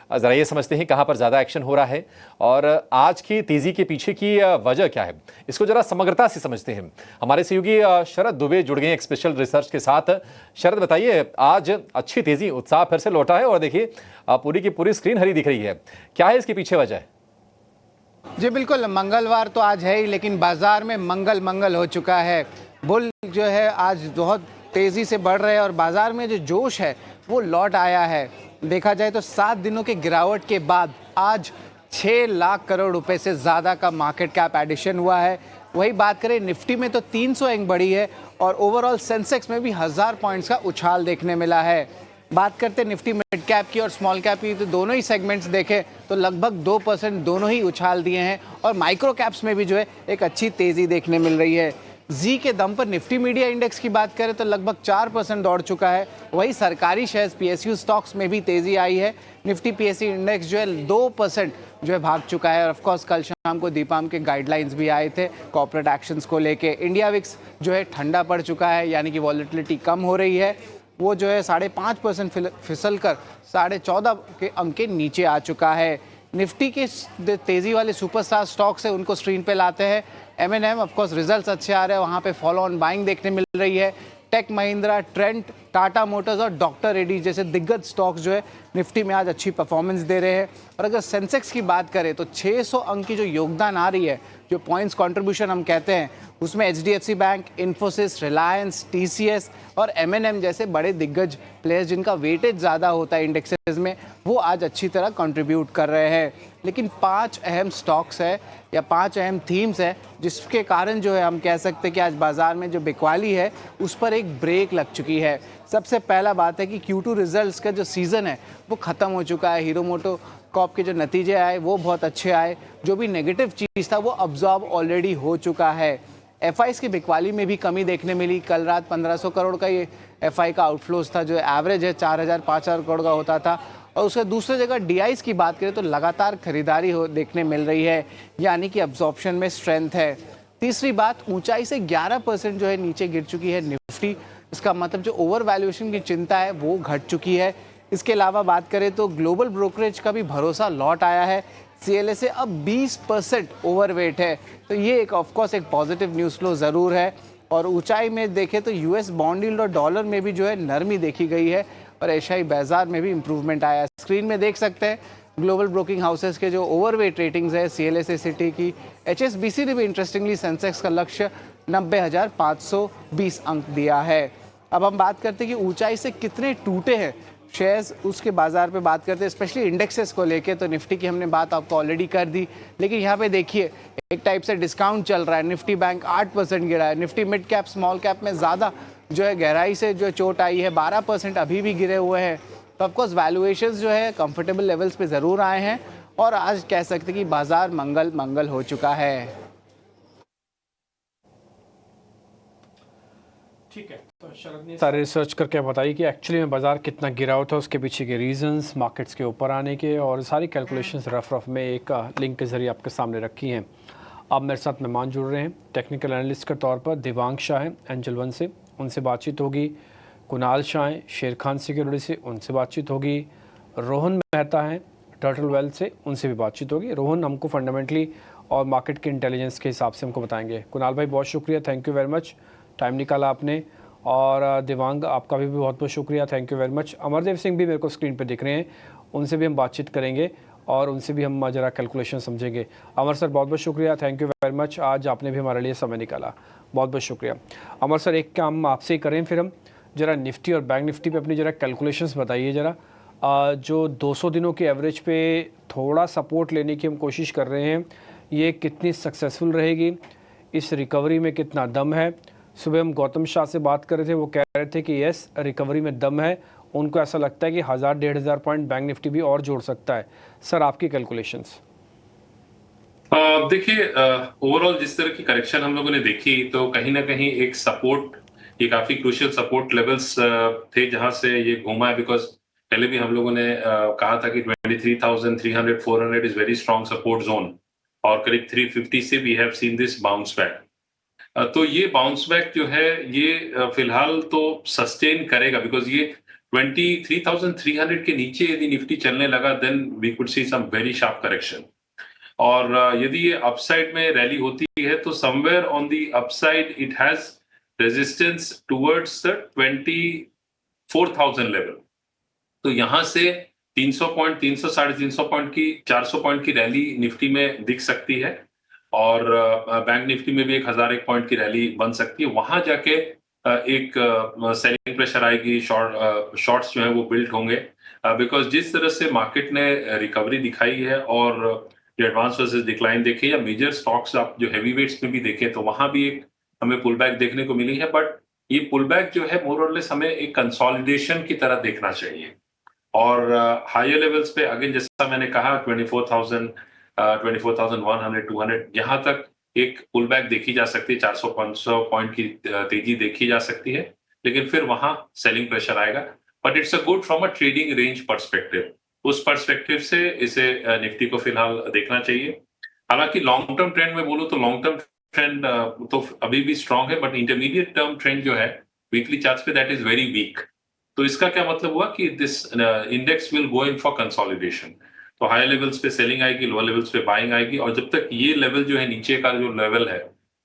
जरा ये समझते हैं कहां पर ज्यादा एक्शन हो रहा है और आज की तेजी के पीछे की वजह क्या है, इसको जरा समग्रता से समझते हैं। हमारे सहयोगी शरद दुबे जुड़ गए एक स्पेशल रिसर्च के साथ। शरद, बताइए, आज अच्छी तेजी, उत्साह फिर से लौटा है और देखिए पूरी की पूरी स्क्रीन हरी दिख रही है, क्या है इसके पीछे वजह? जी बिल्कुल, मंगलवार तो आज है ही, लेकिन बाजार में मंगल मंगल हो चुका है। बुल जो है आज बहुत तेज़ी से बढ़ रहे हैं और बाजार में जो जोश है वो लौट आया है। देखा जाए तो 7 दिनों के गिरावट के बाद आज 6 लाख करोड़ रुपए से ज़्यादा का मार्केट कैप एडिशन हुआ है। वही बात करें निफ्टी में तो 300 अंक बढ़ी है और ओवरऑल सेंसेक्स में भी 1000 पॉइंट्स का उछाल देखने मिला है। बात करते हैं निफ्टी मिड कैप की और स्मॉल कैप की, तो दोनों ही सेगमेंट्स देखें तो लगभग 2% दोनों ही उछाल दिए हैं और माइक्रो कैप्स में भी जो है एक अच्छी तेज़ी देखने मिल रही है। जी के दम पर निफ्टी मीडिया इंडेक्स की बात करें तो लगभग 4% दौड़ चुका है। वही सरकारी शेयर्स पीएसयू स्टॉक्स में भी तेज़ी आई है। निफ्टी पीएसयू इंडेक्स जो है 2% जो है भाग चुका है और ऑफकोर्स कल शाम को दीपाम के गाइडलाइंस भी आए थे कॉर्पोरेट एक्शंस को लेके। इंडिया विक्स जो है ठंडा पड़ चुका है, यानी कि वॉलेटिलिटी कम हो रही है। वो जो है 5.5% फिसल कर 14.5 के अंक के नीचे आ चुका है। निफ्टी के तेज़ी वाले सुपरस्टार स्टॉक्स है उनको स्क्रीन पे लाते हैं। M&M ऑफकोर्स रिजल्ट्स अच्छे आ रहे हैं, वहाँ पे फॉलो ऑन बाइंग देखने मिल रही है। टेक महिंद्रा, ट्रेंट, टाटा मोटर्स और डॉक्टर रेड्डी जैसे दिग्गज स्टॉक्स जो है निफ्टी में आज अच्छी परफॉर्मेंस दे रहे हैं। और अगर सेंसेक्स की बात करें तो 600 अंक की जो योगदान आ रही है, जो पॉइंट्स कंट्रीब्यूशन हम कहते हैं, उसमें HDFC bank, Infosys, Reliance, TCS और M&M जैसे बड़े दिग्गज प्लेयर्स जिनका वेटेज ज़्यादा होता है इंडेक्सेस में, वो आज अच्छी तरह कंट्रीब्यूट कर रहे हैं। लेकिन 5 अहम स्टॉक्स है या 5 अहम थीम्स है जिसके कारण जो है हम कह सकते हैं कि आज बाजार में जो बिकवाली है उस पर एक ब्रेक लग चुकी है। सबसे पहला बात है कि Q2 रिजल्ट्स का जो सीज़न है वो ख़त्म हो चुका है। हीरो मोटो कॉप के जो नतीजे आए वो बहुत अच्छे आए, जो भी नेगेटिव चीज़ था वो अब्जॉर्ब ऑलरेडी हो चुका है। FIs की बिकवाली में भी कमी देखने मिली। कल रात 1500 करोड़ का ये FI का आउटफ्लोज था, जो एवरेज है 4000-5000 करोड़ का होता था। और उसके दूसरी जगह DIs की बात करें तो लगातार खरीदारी देखने मिल रही है, यानी कि अब्जॉर्प्शन में स्ट्रेंथ है। तीसरी बात, ऊंचाई से 11% जो है नीचे गिर चुकी है निफ्टी। इसका मतलब जो ओवर वैल्यूएशन की चिंता है वो घट चुकी है। इसके अलावा बात करें तो ग्लोबल ब्रोकरेज का भी भरोसा लौट आया है। CLSA अब 20% ओवरवेट है, तो ये एक ऑफकोर्स एक पॉजिटिव न्यूज़ फ्लो ज़रूर है। और ऊंचाई में देखें तो US बॉन्ड यील्ड और डॉलर में भी जो है नरमी देखी गई है और एशियाई बाजार में भी इंप्रूवमेंट आया है। स्क्रीन में देख सकते हैं ग्लोबल ब्रोकिंग हाउसेस के जो ओवरवेट रेटिंग्स है CLSA सिटी की। HSBC ने भी इंटरेस्टिंगली सेंसेक्स का लक्ष्य 90,520 अंक दिया है। अब हम बात करते हैं कि ऊंचाई से कितने टूटे हैं शेयर्स, उसके बाजार पे बात करते हैं, स्पेशली इंडेक्सेस को लेके। तो निफ्टी की हमने बात आपको ऑलरेडी कर दी, लेकिन यहाँ पे देखिए एक टाइप से डिस्काउंट चल रहा है। निफ्टी बैंक 8% गिरा है। Nifty mid cap small cap में ज़्यादा जो है गहराई से जो चोट आई है, 12% अभी भी गिरे हुए हैं। तो ऑफकोर्स वैल्यूएशंस जो है कंफर्टेबल लेवल्स पे ज़रूर आए हैं और आज कह सकते हैं कि बाजार मंगल मंगल हो चुका है। ठीक है, तो शरद ने सारे रिसर्च करके बताइए कि एक्चुअली में बाज़ार कितना गिरा हुआ था, उसके पीछे के रीजंस, मार्केट्स के ऊपर आने के, और सारी कैलकुलेशंस रफ में एक लिंक के ज़रिए आपके सामने रखी हैं। अब मेरे साथ मेहमान जुड़ रहे हैं टेक्निकल एनालिस्ट के तौर पर दिवांग शाह हैं एंजल वन से, उनसे बातचीत होगी। कुणाल शाह हैं शेर खान सिक्योरिटी से, उनसे बातचीत होगी। रोहन मेहता हैं टर्टल वेल्थ से, उनसे भी बातचीत होगी। रोहन हमको फंडामेंटली और मार्केट के इंटेलिजेंस के हिसाब से हमको बताएंगे। कुणाल भाई बहुत शुक्रिया, thank you very much, time निकाला आपने। और दिवांग आपका भी बहुत बहुत शुक्रिया, thank you very much. Amardev Singh भी मेरे को स्क्रीन पे दिख रहे हैं, उनसे भी हम बातचीत करेंगे और उनसे भी हम ज़रा कैलकुलेशन समझेंगे। अमर सर बहुत बहुत शुक्रिया, थैंक यू वेरी मच, आज आपने भी हमारे लिए समय निकाला, बहुत बहुत शुक्रिया। अमर सर एक काम आपसे ही करें फिर हम, ज़रा निफ्टी और बैंक निफ्टी पे अपनी ज़रा कैलकुलेशंस बताइए ज़रा। जो 200 दिनों के एवरेज पे थोड़ा सपोर्ट लेने की हम कोशिश कर रहे हैं, ये कितनी सक्सेसफुल रहेगी, इस रिकवरी में कितना दम है। सुबह हम गौतम शाह से बात कर रहे थे, वो कह रहे थे कि यस रिकवरी में दम है, उनको ऐसा लगता है कि 1000-1500 पॉइंट बैंक निफ्टी भी और जोड़ सकता है। सर आपकी कैलकुलेशंस। देखिए ओवरऑल जिस तरह की करेक्शन हम लोगों ने देखी तो कहीं ना कहीं एक सपोर्ट, ये काफी क्रूशियल सपोर्ट लेवल्स थे जहां से ये घूमा है। बिकॉज पहले भी हम लोगों ने कहा था कि 23,300 400 is very strong support zone, और करीब 350 से we have seen this bounce back. तो ये बाउंस बैक जो है ये फिलहाल तो सस्टेन करेगा, बिकॉज ये 23,300 के नीचे यदि निफ्टी चलने लगा then we could see some very sharp correction. और यदि ये अपसाइड में रैली होती है तो somewhere on the upside it has resistance towards the 24,000 level. तो यहां से 300 पॉइंट, 300, 350 पॉइंट की, 400 पॉइंट की रैली निफ्टी में दिख सकती है और बैंक निफ्टी में भी 1001 पॉइंट की रैली बन सकती है। वहां जाके एक सेलिंग प्रेशर आएगी, शॉर्ट्स जो है वो बिल्ड होंगे बिकॉज जिस तरह से मार्केट ने रिकवरी दिखाई है और जो एडवांस वर्सेस डिक्लाइन देखे या मेजर स्टॉक्स आप जो हैवी वेट्स में भी देखें तो वहां भी एक हमें पुल बैक देखने को मिली है। बट ये पुल बैक जो है मोर और लेस हमें एक कंसोलिडेशन की तरह देखना चाहिए और हायर लेवल्स पे अगेन जैसा मैंने कहा 24,000, 24,100, 200 यहाँ तक एक पुल बैक देखी जा सकती है, 400-500 पॉइंट की तेजी देखी जा सकती है, लेकिन फिर वहां सेलिंग प्रेशर आएगा। But it's a good from a trading range perspective, उस पर्सपेक्टिव से इसे निफ्टी को फिलहाल देखना चाहिए। हालांकि लॉन्ग टर्म ट्रेंड में बोलूं तो लॉन्ग टर्म ट्रेंड तो अभी भी स्ट्रांग है, बट इंटरमीडिएट टर्म ट्रेंड जो है वीकली चार्ट्स पे दैट इज वेरी वीक। तो इसका क्या मतलब हुआ कि this index will go in for consolidation. तो हायर लेवल्स पे सेलिंग आएगी, लोअर लेवल्स पे बाइंग आएगी और जब तक ये लेवल जो है नीचे का जो लेवल है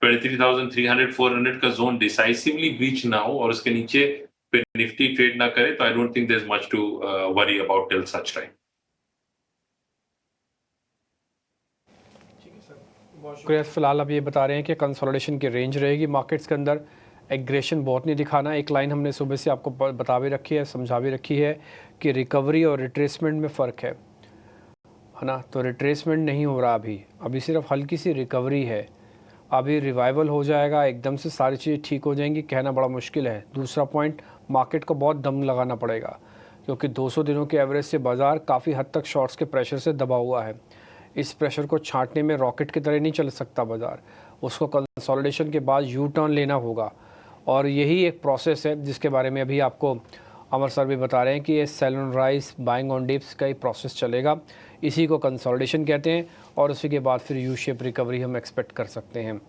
23,300, 400 का जोन डिसाइसिवली ब्रीच ना हो और उसके नीचे फिर निफ्टी ट्रेड ना करे तो I don't think there is much to worry about till such time. शुक्रिया। फिलहाल अब ये बता रहे हैं कि कंसोलिडेशन की रेंज रहेगी मार्केट्स के अंदर, एग्रेशन बहुत नहीं दिखाना। एक लाइन हमने सुबह से आपको बता भी रखी है, समझा भी रखी है कि रिकवरी और रिट्रेसमेंट में फ़र्क है ना। तो रिट्रेसमेंट नहीं हो रहा अभी सिर्फ हल्की सी रिकवरी है। अभी रिवाइवल हो जाएगा, एकदम से सारी चीज़ें ठीक हो जाएंगी कहना बड़ा मुश्किल है। दूसरा पॉइंट, मार्केट को बहुत दम लगाना पड़ेगा क्योंकि 200 दिनों के एवरेज से बाज़ार काफ़ी हद तक शॉर्ट्स के प्रेशर से दबा हुआ है। इस प्रेशर को छांटने में रॉकेट की तरह नहीं चल सकता बाज़ार, उसको कंसोलिडेशन के बाद यू टर्न लेना होगा और यही एक प्रोसेस है जिसके बारे में अभी आपको अमर सर भी बता रहे हैं कि ये sell on rise, buying on dips का ही प्रोसेस चलेगा। इसी को कंसोलिडेशन कहते हैं और उसी के बाद फिर यू शेप रिकवरी हम एक्सपेक्ट कर सकते हैं।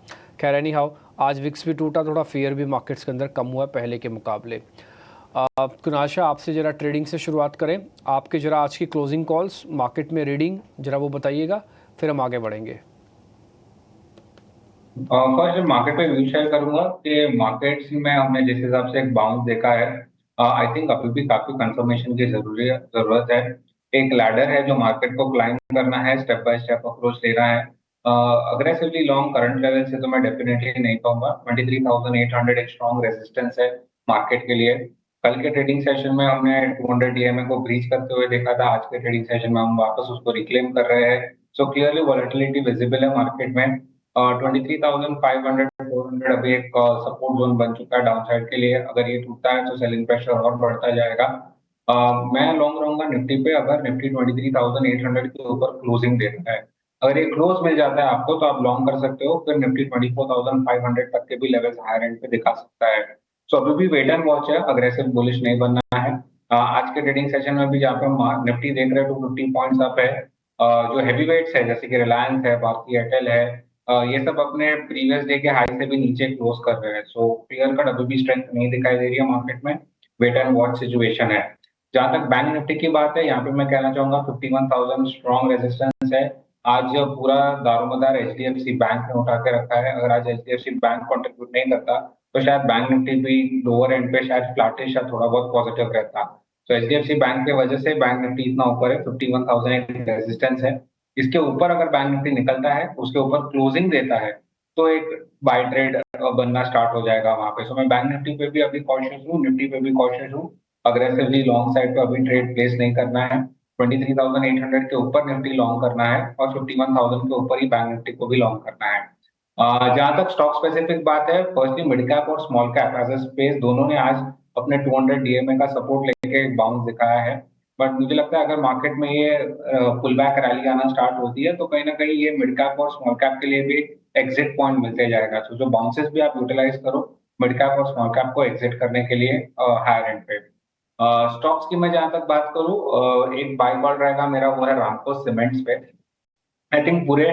खैर एनी हाउ, आज विक्स भी टूटा, थोड़ा फियर भी मार्केट्स के अंदर कम हुआ पहले के मुकाबले। कुणाल शाह, आपसे ज़रा ट्रेडिंग से शुरुआत करें। आपके ज़रा आज की क्लोजिंग कॉल्स, मार्केट में रीडिंग ज़रा वो बताइएगा, फिर हम आगे बढ़ेंगे। फर्स्ट मार्केट पे व्यू शेयर करूंगा कि मार्केट्स में हमने जिस हिसाब से एक बाउंस देखा है, आई थिंक अभी भी काफी कंफर्मेशन की जरूरत है। एक लैडर है जो मार्केट को क्लाइंब करना है, स्टेप बाय स्टेप अप्रोच लेना है। अग्रेसिवली लॉन्ग करंट लेवल से तो मैं डेफिनेटली नहीं कहूंगा। 23,800 एक स्ट्रॉन्ग रेजिस्टेंस है मार्केट के लिए। कल के ट्रेडिंग सेशन में हमने 200 डीएमए को ब्रीच करते हुए देखा था, आज के ट्रेडिंग सेशन में हम वापस उसको रिक्लेम कर रहे हैं। सो क्लियरली वॉलेटिलिटी विजिबल है मार्केट में। 23,500, 400 अभी एक सपोर्ट जोन बन चुका है डाउनसाइड के लिए। अगर ये टूटता है तो सेलिंग प्रेशर और बढ़ता जाएगा। मैं लॉन्ग रहूंगा निफ्टी पे अगर निफ्टी 23,800 के ऊपर क्लोजिंग देता है। अगर ये क्लोज मिल जाता है आपको तो आप लॉन्ग कर सकते हो, फिर निफ्टी 24,500 तक के भी लेवल्स हायर एंड पे दिखा सकता है। सो अभी भी वेट एंड वॉच है, अग्रेसिव बुलिश नहीं बनना है। आज के ट्रेडिंग सेशन में भी जहाँ पे निफ्टी देख रहे हैं 250 पॉइंट्स अप है। जो हैवी वेट्स है जैसे कि रिलायंस है, भारतीय एयरटेल है, ये सब अपने प्रीवियस डे के हाई से भी नीचे क्लोज कर रहे हैं। सो क्लियर कट अभी भी स्ट्रेंथ नहीं दिखाई दे रही है मार्केट में, वेट एंड वॉच सिचुएशन है। जहां तक बैंक निफ्टी की बात है, यहाँ पे मैं कहना चाहूंगा 51,000 स्ट्रॉन्ग रेजिस्टेंस है। आज पूरा दारोमदार एचडीएफसी बैंक ने उठा के रखा है। अगर आज एचडीएफसी बैंक कंट्रीब्यूट नहीं करता तो शायद बैंक निफ्टी भी लोअर एंड पे शायद फ्लैटिश या थोड़ा बहुत पॉजिटिव रहता। तो एचडीएफसी बैंक की वजह से बैंक निफ्टी इतना ऊपर है, 51,000 रेजिस्टेंस है। इसके ऊपर अगर बैंक निफ्टी निकलता है, उसके ऊपर क्लोजिंग देता है तो एक बाय ट्रेड बनना स्टार्ट हो जाएगा वहां पे। सो मैं बैंक निफ्टी पे भी अभी कॉशियस हूँ, निफ्टी पे भी कॉशियस हूँ। अग्रेसिवली लॉन्ग साइड पे अभी ट्रेड प्लेस नहीं करना है। 23,800 के ऊपर निफ्टी लॉन्ग करना है और 51,000 के ऊपर ही बैंक निफ्टी को भी लॉन्ग करना है। जहां तक स्टॉक स्पेसिफिक बात है, फर्स्टली मिड कैप और small cap as a space दोनों ने आज अपने 200 डीएमए का सपोर्ट लेके बाउंस दिखाया है। बट मुझे लगता है अगर मार्केट में ये पुल बैक रैली आना स्टार्ट होती है तो कहीं ना कहीं ये मिड कैप और स्मॉल कैप के लिए भी एग्जिट पॉइंट मिलते जाएगा। तो जो बाउंसेस भी आप यूटिलाइज करो मिड कैप और स्मॉल कैप को एग्जिट करने के लिए हायर एंड पे। स्टॉक्स की मैं जहां तक बात करूं, एक बाय कॉल रहेगा मेरा, वो है रामको सीमेंट्स पे। आई थिंक पूरे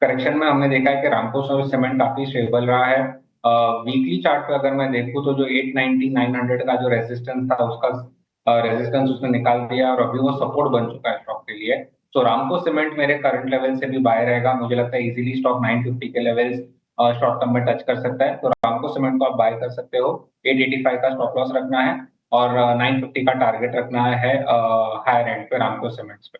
करेक्शन में हमने देखा है कि रामको सीमेंट काफी स्टेबल रहा है। वीकली चार्ट पे अगर मैं देखूं तो जो 890, 900 का जो रेजिस्टेंस था उसका रेजिस्टेंस उसने निकाल दिया और अभी वो सपोर्ट बन चुका है स्टॉक के लिए। तो रामको सीमेंट मेरे करंट लेवल से भी बाय रहेगा, मुझे लगता है इजीली स्टॉक 950 के लेवल्स शॉर्ट टर्म में टच कर सकता है। तो रामको सीमेंट को आप बाय कर सकते हो, 885 का स्टॉप लॉस रखना है और 950 का टारगेट रखना है हायर एंड पे रामको सीमेंट्स पे।